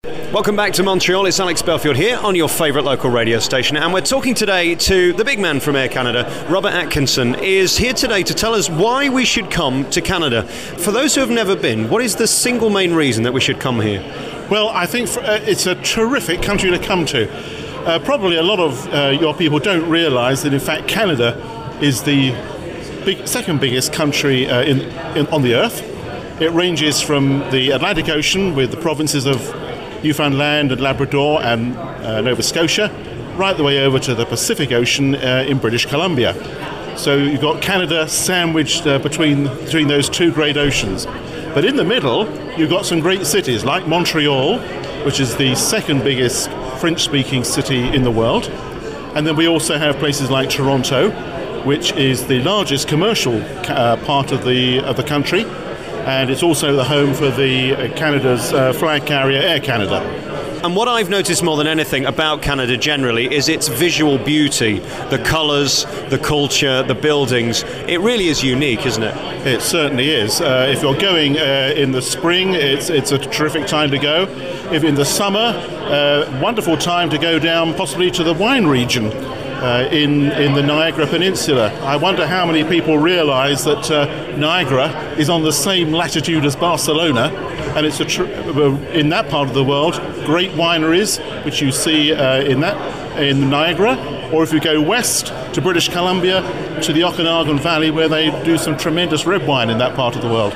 Welcome back to Montreal. It's Alex Belfield here on your favourite local radio station, and we're talking today to the big man from Air Canada. Robert Atkinson is here today to tell us why we should come to Canada. For those who have never been, what is the single main reason that we should come here? Well, I think it's a terrific country to come to. Probably a lot of your people don't realise that in fact Canada is the second biggest country on the earth. It ranges from the Atlantic Ocean with the provinces of Newfoundland and Labrador and Nova Scotia, right the way over to the Pacific Ocean in British Columbia. So you've got Canada sandwiched between those two great oceans. But in the middle, you've got some great cities like Montreal, which is the second biggest French-speaking city in the world. And then we also have places like Toronto, which is the largest commercial part of the country. And it's also the home for Canada's flag carrier, Air Canada. And what I've noticed more than anything about Canada generally is its visual beauty, the colours, the culture, the buildings. It really is unique, isn't it? It certainly is. If you're going in the spring, it's a terrific time to go. If in the summer, wonderful time to go down possibly to the wine region. In the Niagara Peninsula. I wonder how many people realise that Niagara is on the same latitude as Barcelona, and it's in that part of the world, great wineries, which you see in Niagara, or if you go west to British Columbia, to the Okanagan Valley, where they do some tremendous red wine in that part of the world.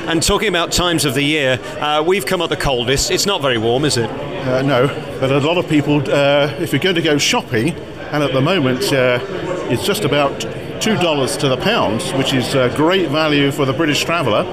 And talking about times of the year, we've come at the coldest. It's not very warm, is it? No, but a lot of people, if you're going to go shopping, and at the moment, it's just about $2 to the pound, which is great value for the British traveller.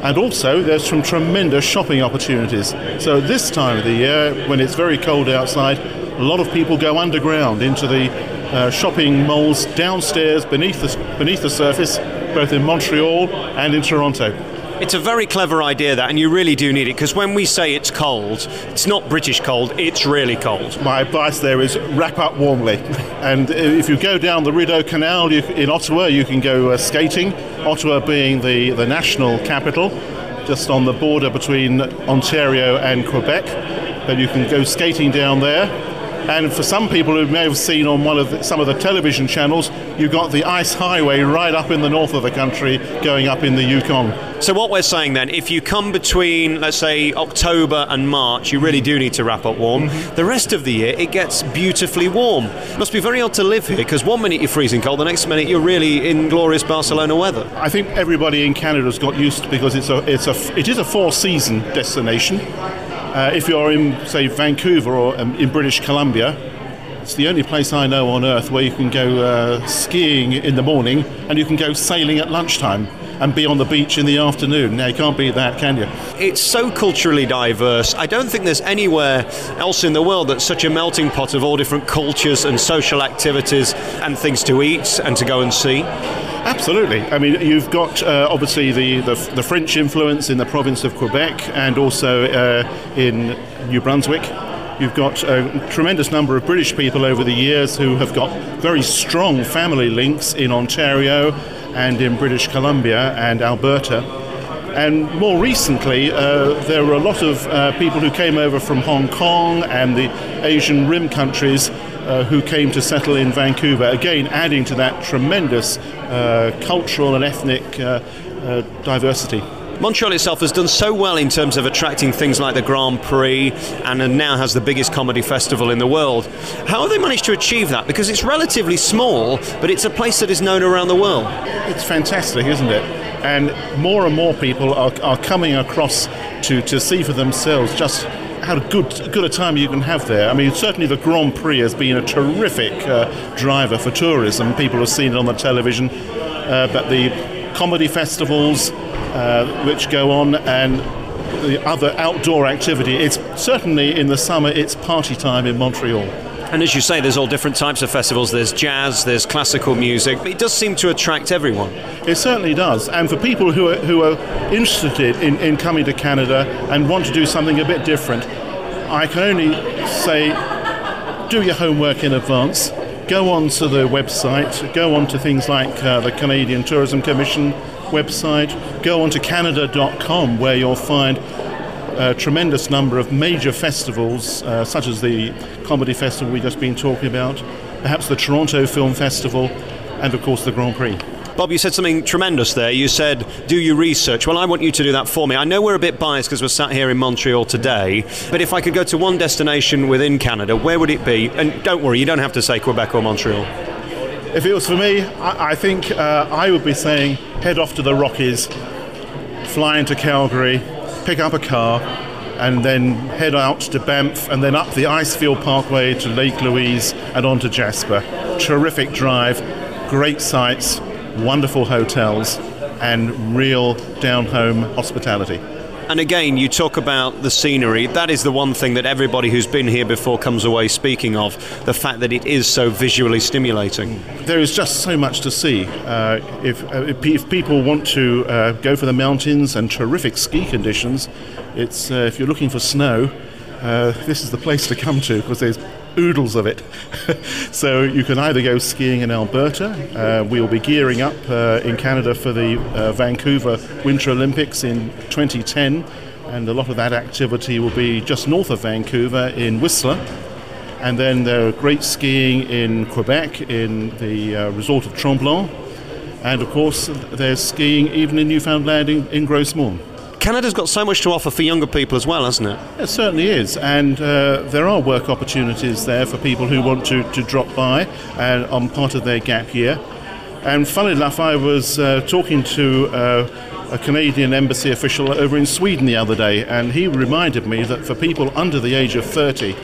And also, there's some tremendous shopping opportunities. So this time of the year, when it's very cold outside, a lot of people go underground into the shopping malls downstairs beneath the surface, both in Montreal and in Toronto. It's a very clever idea, that, and you really do need it, because when we say it's cold, it's not British cold, it's really cold. My advice there is wrap up warmly. And if you go down the Rideau Canal in Ottawa, you can go skating, Ottawa being the national capital, just on the border between Ontario and Quebec. Then you can go skating down there. And for some people who may have seen on some of the television channels, you've got the ice highway right up in the north of the country going up in the Yukon. So what we're saying then, if you come between, let's say, October and March, you really do need to wrap up warm. Mm-hmm. The rest of the year, it gets beautifully warm. It must be very odd to live here, because one minute you're freezing cold, the next minute you're really in glorious Barcelona weather. I think everybody in Canada's got used to, because it is a four-season destination. If you're in, say, Vancouver or in British Columbia, it's the only place I know on earth where you can go skiing in the morning and you can go sailing at lunchtime and be on the beach in the afternoon. Now, you can't beat that, can you? It's so culturally diverse. I don't think there's anywhere else in the world that's such a melting pot of all different cultures and social activities and things to eat and to go and see. Absolutely. I mean, you've got obviously the French influence in the province of Quebec and also in New Brunswick. You've got a tremendous number of British people over the years who have got very strong family links in Ontario and in British Columbia and Alberta. And more recently, there were a lot of people who came over from Hong Kong and the Asian Rim countries who came to settle in Vancouver, again adding to that tremendous cultural and ethnic diversity. Montreal itself has done so well in terms of attracting things like the Grand Prix and now has the biggest comedy festival in the world. How have they managed to achieve that? Because it's relatively small, but it's a place that is known around the world. It's fantastic, isn't it? And more people are coming across to see for themselves just how good a time you can have there. I mean, certainly the Grand Prix has been a terrific driver for tourism. People have seen it on the television, but the comedy festivals which go on and the other outdoor activity, it's certainly in the summer, it's party time in Montreal. And as you say, there's all different types of festivals. There's jazz, there's classical music. It does seem to attract everyone. It certainly does. And for people who are interested in coming to Canada and want to do something a bit different, I can only say, do your homework in advance. Go on to the website. Go on to things like the Canadian Tourism Commission website. Go on to Canada.com, where you'll find a tremendous number of major festivals, such as the Comedy Festival we've just been talking about, perhaps the Toronto Film Festival, and of course the Grand Prix. Bob, you said something tremendous there. You said, do your research. Well, I want you to do that for me. I know we're a bit biased because we're sat here in Montreal today, but if I could go to one destination within Canada, where would it be? And don't worry, you don't have to say Quebec or Montreal. If it was for me, I think I would be saying head off to the Rockies, fly into Calgary, pick up a car, and then head out to Banff, and then up the Icefield Parkway to Lake Louise and on to Jasper. Terrific drive, great sights, wonderful hotels, and real down-home hospitality. And again, you talk about the scenery. That is the one thing that everybody who's been here before comes away speaking of, the fact that it is so visually stimulating. There is just so much to see. If people want to go for the mountains and terrific ski conditions, it's if you're looking for snow, this is the place to come to, because there's oodles of it. So you can either go skiing in Alberta. We'll be gearing up in Canada for the Vancouver Winter Olympics in 2010, and a lot of that activity will be just north of Vancouver in Whistler. And then there are great skiing in Quebec in the resort of Tremblant, and of course there's skiing even in Newfoundland in Gros Morne. Canada's got so much to offer for younger people as well, hasn't it? It certainly is, and there are work opportunities there for people who want to drop by and on part of their gap year. And funnily enough, I was talking to a Canadian embassy official over in Sweden the other day, and he reminded me that for people under the age of 30,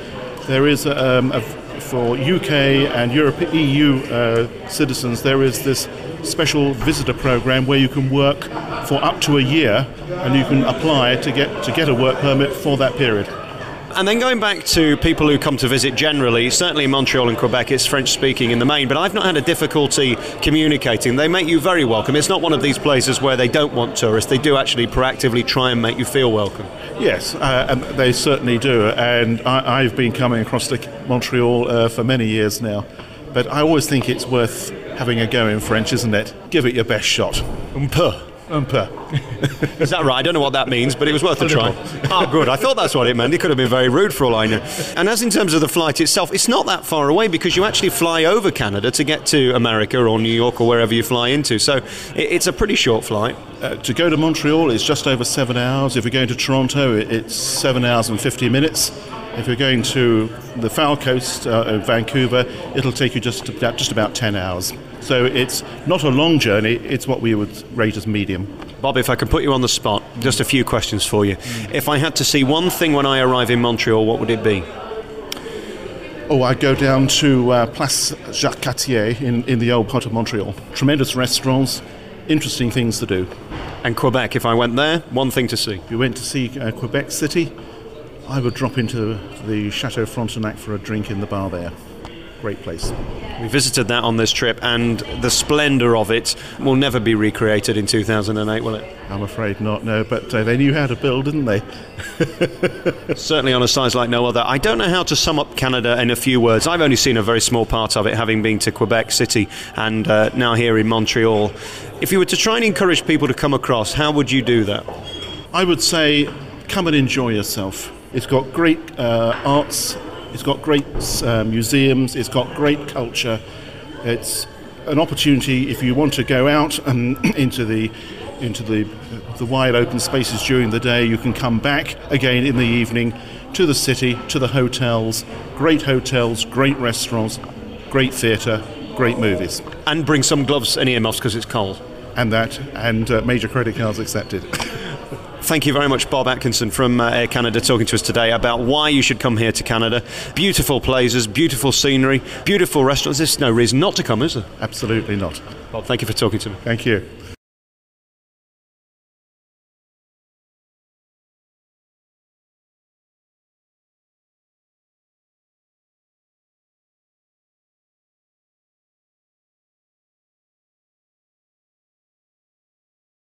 there is for UK and EU citizens, there is this special visitor program where you can work for up to a year, and you can apply to get a work permit for that period. And then going back to people who come to visit generally, certainly in Montreal and Quebec, it's French-speaking in the main, but I've not had a difficulty communicating. They make you very welcome. It's not one of these places where they don't want tourists. They do actually proactively try and make you feel welcome. Yes, and they certainly do. And I've been coming across to Montreal for many years now. But I always think it's worth having a go in French, isn't it? Give it your best shot. Un peu. Is that right? I don't know what that means, but it was worth a try. Oh, good. I thought that's what it meant. It could have been very rude for all I know. And as in terms of the flight itself, it's not that far away because you actually fly over Canada to get to America or New York or wherever you fly into. So it's a pretty short flight. To go to Montreal, it's just over 7 hours. If you're going to Toronto, it's 7 hours and 50 minutes. If you're going to the Foul Coast of Vancouver, it'll take you just about 10 hours. So it's not a long journey, it's what we would rate as medium. Bob, if I can put you on the spot, just a few questions for you. If I had to see one thing when I arrive in Montreal, what would it be? Oh, I'd go down to Place Jacques-Cartier in the old part of Montreal. Tremendous restaurants, interesting things to do. And Quebec, if I went there, one thing to see? If you went to see Quebec City, I would drop into the Chateau Frontenac for a drink in the bar there. Great place. We visited that on this trip, and the splendour of it will never be recreated in 2008, will it? I'm afraid not, no, but they knew how to build, didn't they? Certainly on a size like no other. I don't know how to sum up Canada in a few words. I've only seen a very small part of it, having been to Quebec City and now here in Montreal. If you were to try and encourage people to come across, how would you do that? I would say come and enjoy yourself. It's got great arts, it's got great museums, it's got great culture. It's an opportunity if you want to go out and into the wide open spaces during the day. You can come back again in the evening to the city, to the hotels, great restaurants, great theatre, great movies. And bring some gloves and earmuffs because it's cold. And major credit cards accepted. Thank you very much, Bob Atkinson from Air Canada, talking to us today about why you should come here to Canada. Beautiful places, beautiful scenery, beautiful restaurants. There's no reason not to come, is there? Absolutely not. Bob, thank you for talking to me. Thank you.